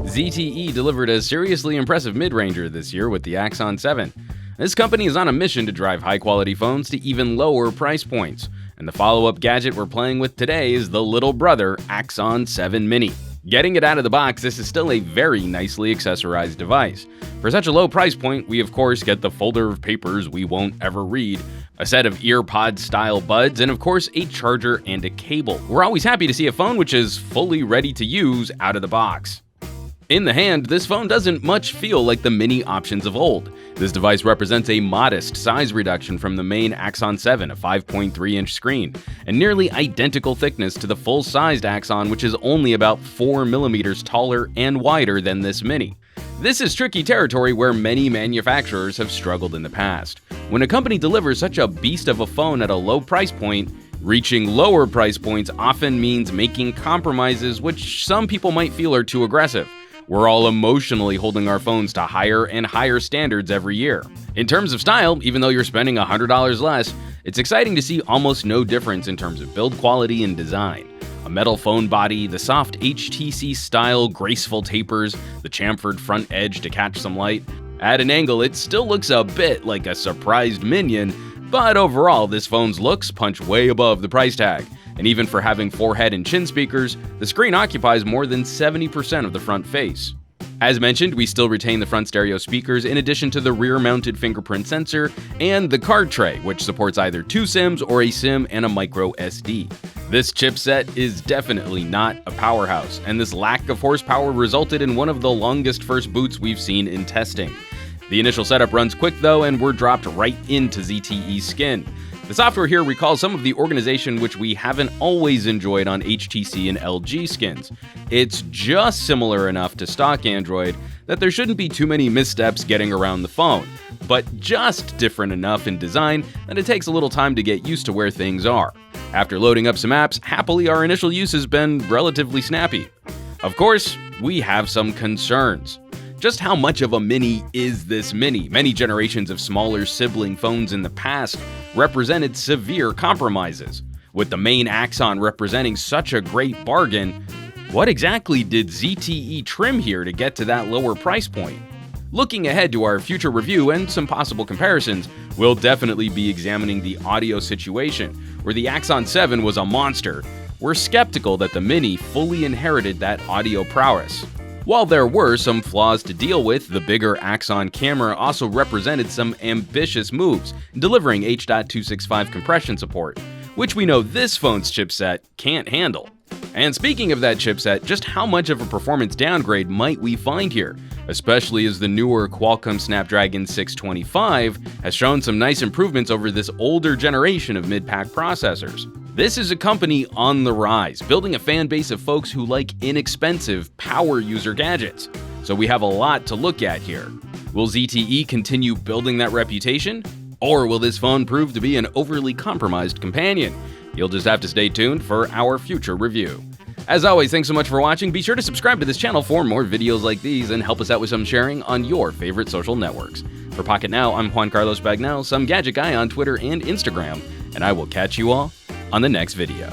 ZTE delivered a seriously impressive mid-ranger this year with the Axon 7. This company is on a mission to drive high-quality phones to even lower price points, and the follow-up gadget we're playing with today is the little brother Axon 7 Mini. Getting it out of the box, this is still a very nicely accessorized device. For such a low price point, we of course get the folder of papers we won't ever read, a set of earpod-style buds, and of course a charger and a cable. We're always happy to see a phone which is fully ready to use out of the box. In the hand, this phone doesn't much feel like the Mini options of old. This device represents a modest size reduction from the main Axon 7, a 5.3-inch screen, and nearly identical thickness to the full-sized Axon, which is only about 4 millimeters taller and wider than this Mini. This is tricky territory where many manufacturers have struggled in the past. When a company delivers such a beast of a phone at a low price point, reaching lower price points often means making compromises which some people might feel are too aggressive. We're all emotionally holding our phones to higher and higher standards every year. In terms of style, even though you're spending $100 less, it's exciting to see almost no difference in terms of build quality and design. A metal phone body, the soft HTC-style graceful tapers, the chamfered front edge to catch some light. At an angle, it still looks a bit like a surprised minion, but overall, this phone's looks punch way above the price tag. And even for having forehead and chin speakers, the screen occupies more than 70% of the front face. As mentioned, we still retain the front stereo speakers in addition to the rear-mounted fingerprint sensor and the card tray, which supports either 2 SIMs or a SIM and a micro SD. This chipset is definitely not a powerhouse, and this lack of horsepower resulted in one of the longest first boots we've seen in testing. The initial setup runs quick though, and we're dropped right into ZTE's skin. The software here recalls some of the organization which we haven't always enjoyed on HTC and LG skins. It's just similar enough to stock Android that there shouldn't be too many missteps getting around the phone, but just different enough in design that it takes a little time to get used to where things are. After loading up some apps, happily our initial use has been relatively snappy. Of course, we have some concerns. Just how much of a Mini is this Mini? Many generations of smaller sibling phones in the past represented severe compromises. With the main Axon representing such a great bargain, what exactly did ZTE trim here to get to that lower price point? Looking ahead to our future review and some possible comparisons, we'll definitely be examining the audio situation. Where the Axon 7 was a monster, we're skeptical that the Mini fully inherited that audio prowess. While there were some flaws to deal with, the bigger Axon camera also represented some ambitious moves, delivering H.265 compression support, which we know this phone's chipset can't handle. And speaking of that chipset, just how much of a performance downgrade might we find here, especially as the newer Qualcomm Snapdragon 625 has shown some nice improvements over this older generation of mid-pack processors. This is a company on the rise, building a fan base of folks who like inexpensive power user gadgets. So we have a lot to look at here. Will ZTE continue building that reputation? Or will this phone prove to be an overly compromised companion? You'll just have to stay tuned for our future review. As always, thanks so much for watching. Be sure to subscribe to this channel for more videos like these and help us out with some sharing on your favorite social networks. For Pocketnow, I'm Juan Carlos Bagnell, some gadget guy on Twitter and Instagram, and I will catch you all on the next video.